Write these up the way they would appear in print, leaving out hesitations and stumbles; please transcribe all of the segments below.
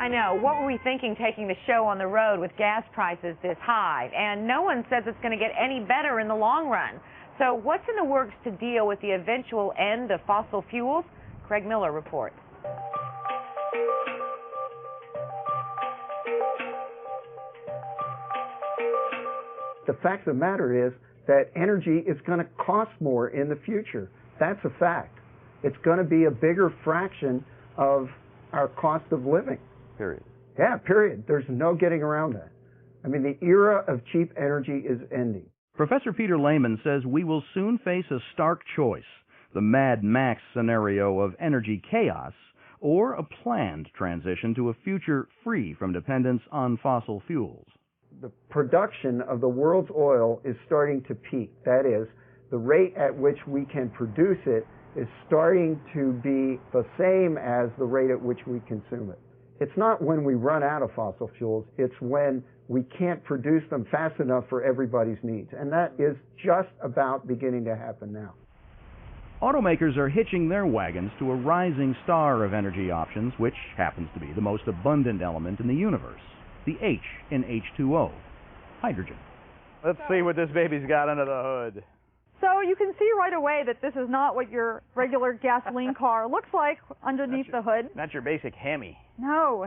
I know. What were we thinking taking the show on the road with gas prices this high? And no one says it's going to get any better in the long run. So what's in the works to deal with the eventual end of fossil fuels? Craig Miller reports. The fact of the matter is that energy is going to cost more in the future. That's a fact. It's going to be a bigger fraction of our cost of living. Period. Yeah, period. There's no getting around that. I mean, the era of cheap energy is ending. Professor Peter Lehman says we will soon face a stark choice, the Mad Max scenario of energy chaos, or a planned transition to a future free from dependence on fossil fuels. The production of the world's oil is starting to peak. That is, the rate at which we can produce it is starting to be the same as the rate at which we consume it. It's not when we run out of fossil fuels, it's when we can't produce them fast enough for everybody's needs. And that is just about beginning to happen now. Automakers are hitching their wagons to a rising star of energy options, which happens to be the most abundant element in the universe, the H in H2O, hydrogen. Let's see what this baby's got under the hood. So you can see right away that this is not what your regular gasoline car looks like underneath the hood. Not your basic Hemi. No.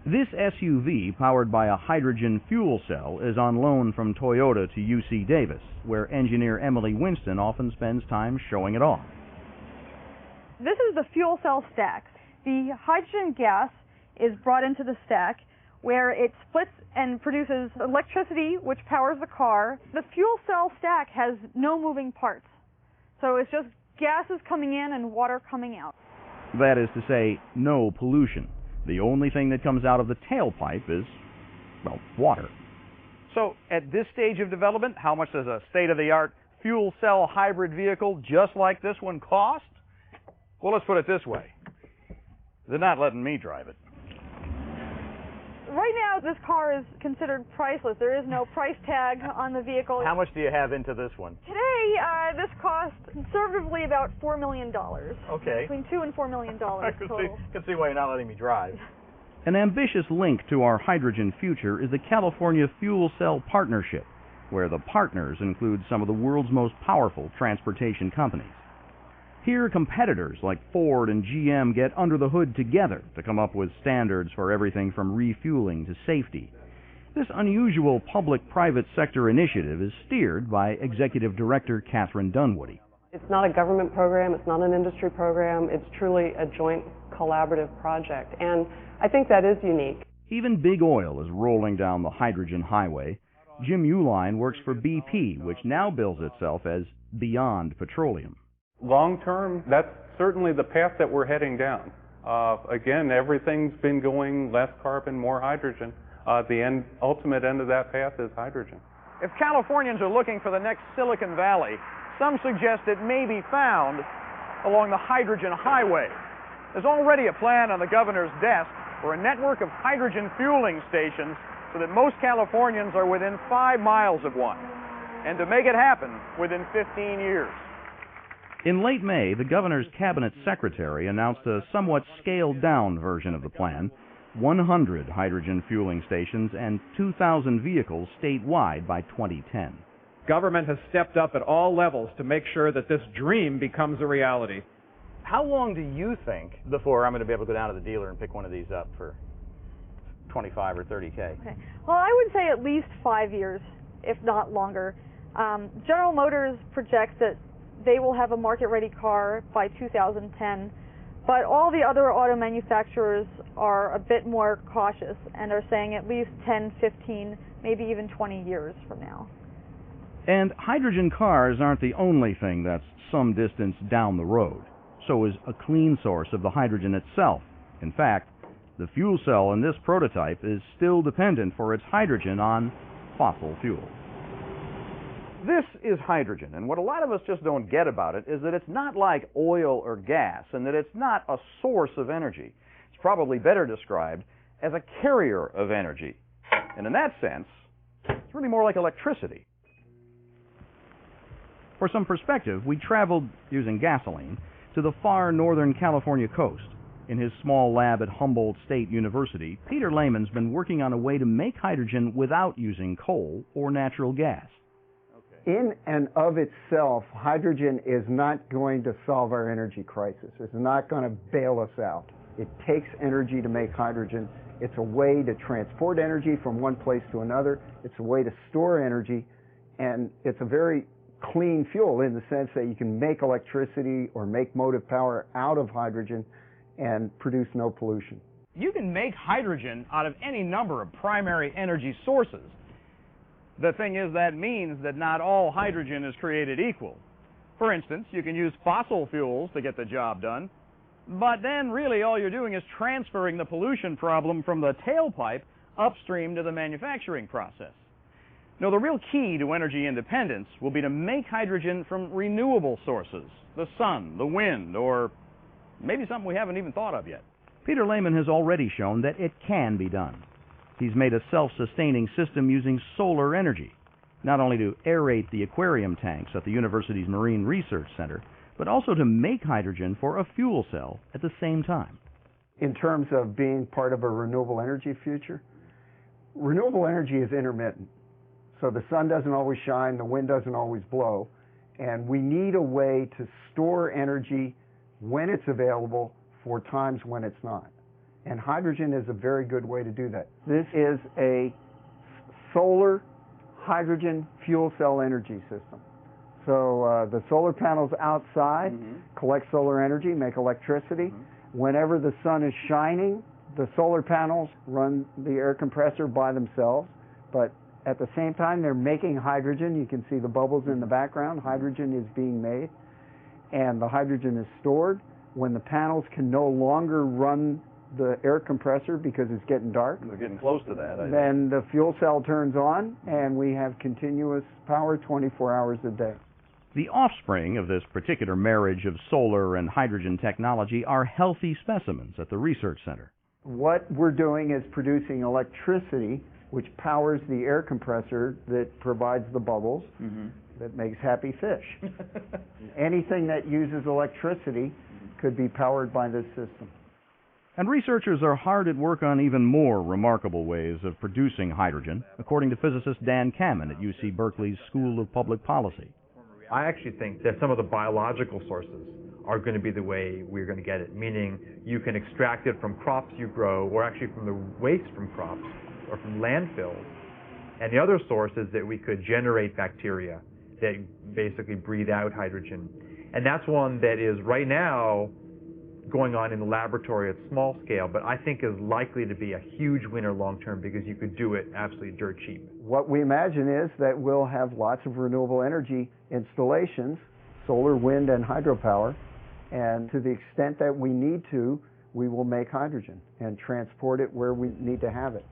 This SUV, powered by a hydrogen fuel cell, is on loan from Toyota to UC Davis, where engineer Emily Winston often spends time showing it off. This is the fuel cell stack. The hydrogen gas is brought into the stack, where it splits and produces electricity, which powers the car. The fuel cell stack has no moving parts. So it's just gases coming in and water coming out. That is to say, no pollution. The only thing that comes out of the tailpipe is, well, water. So, at this stage of development, how much does a state-of-the-art fuel cell hybrid vehicle just like this one cost? Well, let's put it this way. They're not letting me drive it. Right now, this car is considered priceless. There is no price tag on the vehicle. How much do you have into this one? Today, this costs conservatively about $4 million. Okay. Between $2 and $4 million I total. can see why you're not letting me drive. An ambitious link to our hydrogen future is the California Fuel Cell Partnership, where the partners include some of the world's most powerful transportation companies. Here, competitors like Ford and GM get under the hood together to come up with standards for everything from refueling to safety. This unusual public-private sector initiative is steered by Executive Director Catherine Dunwoody. It's not a government program, it's not an industry program, it's truly a joint collaborative project, and I think that is unique. Even big oil is rolling down the hydrogen highway. Jim Uline works for BP, which now bills itself as Beyond Petroleum. Long term, that's certainly the path that we're heading down. Again, everything's been going less carbon, more hydrogen. The ultimate end of that path is hydrogen. If Californians are looking for the next Silicon Valley, some suggest it may be found along the hydrogen highway. There's already a plan on the governor's desk for a network of hydrogen fueling stations so that most Californians are within 5 miles of one, and to make it happen within 15 years. In late May, the governor's cabinet secretary announced a somewhat scaled-down version of the plan, 100 hydrogen fueling stations and 2,000 vehicles statewide by 2010. Government has stepped up at all levels to make sure that this dream becomes a reality. How long do you think before I'm going to be able to go down to the dealer and pick one of these up for 25 or 30K? Okay. Well, I would say at least 5 years, if not longer. General Motors projects that they will have a market-ready car by 2010, but all the other auto manufacturers are a bit more cautious and are saying at least 10, 15, maybe even 20 years from now. And hydrogen cars aren't the only thing that's some distance down the road. So is a clean source of the hydrogen itself. In fact, the fuel cell in this prototype is still dependent for its hydrogen on fossil fuels. This is hydrogen, and what a lot of us just don't get about it is that it's not like oil or gas, and that it's not a source of energy. It's probably better described as a carrier of energy. And in that sense, it's really more like electricity. For some perspective, we traveled, using gasoline, to the far northern California coast. In his small lab at Humboldt State University, Peter Lehman's been working on a way to make hydrogen without using coal or natural gas. In and of itself, hydrogen is not going to solve our energy crisis. It's not going to bail us out. It takes energy to make hydrogen. It's a way to transport energy from one place to another. It's a way to store energy, and it's a very clean fuel in the sense that you can make electricity or make motive power out of hydrogen and produce no pollution. You can make hydrogen out of any number of primary energy sources. The thing is, that means that not all hydrogen is created equal. For instance, you can use fossil fuels to get the job done, but then really all you're doing is transferring the pollution problem from the tailpipe upstream to the manufacturing process. No, the real key to energy independence will be to make hydrogen from renewable sources, the sun, the wind, or maybe something we haven't even thought of yet. Peter Lehman has already shown that it can be done. He's made a self-sustaining system using solar energy, not only to aerate the aquarium tanks at the university's Marine Research Center, but also to make hydrogen for a fuel cell at the same time. In terms of being part of a renewable energy future, renewable energy is intermittent. So the sun doesn't always shine, the wind doesn't always blow, and we need a way to store energy when it's available for times when it's not. And hydrogen is a very good way to do that. This is a solar hydrogen fuel cell energy system. So the solar panels outside collect solar energy, make electricity. Whenever the sun is shining, the solar panels run the air compressor by themselves, but at the same time they're making hydrogen. You can see the bubbles in the background. Hydrogen is being made, and the hydrogen is stored. When the panels can no longer run the air compressor because it's getting dark, We're getting close to that. then the fuel cell turns on, and we have continuous power 24 hours a day. The offspring of this particular marriage of solar and hydrogen technology are healthy specimens at the research center. What we're doing is producing electricity which powers the air compressor that provides the bubbles that makes happy fish. Anything that uses electricity could be powered by this system. And researchers are hard at work on even more remarkable ways of producing hydrogen, according to physicist Dan Kamen at UC Berkeley's School of Public Policy. I actually think that some of the biological sources are going to be the way we're going to get it, meaning you can extract it from crops you grow, or actually from the waste from crops, or from landfills. And the other source is that we could generate bacteria that basically breathe out hydrogen. And that's one that is right now going on in the laboratory at small scale, but I think is likely to be a huge winner long term because you could do it absolutely dirt cheap. What we imagine is that we'll have lots of renewable energy installations, solar, wind, and hydropower, and to the extent that we need to, we will make hydrogen and transport it where we need to have it.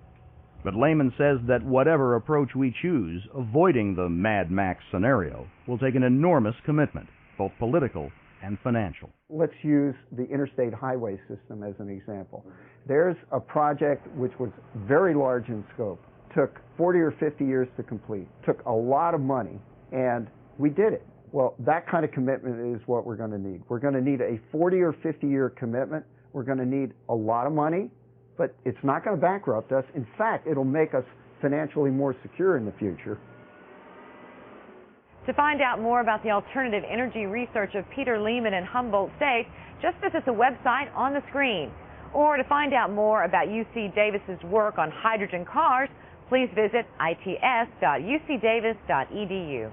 But Lehman says that whatever approach we choose, avoiding the Mad Max scenario will take an enormous commitment, both political and financial. Let's use the interstate highway system as an example. There's a project which was very large in scope, took 40 or 50 years to complete, took a lot of money, and we did it. Well, that kind of commitment is what we're going to need. We're going to need a 40 or 50-year commitment. We're going to need a lot of money, but it's not going to bankrupt us. In fact, it'll make us financially more secure in the future. To find out more about the alternative energy research of Peter Lehman and Humboldt State, just visit the website on the screen. Or to find out more about UC Davis's work on hydrogen cars, please visit its.ucdavis.edu.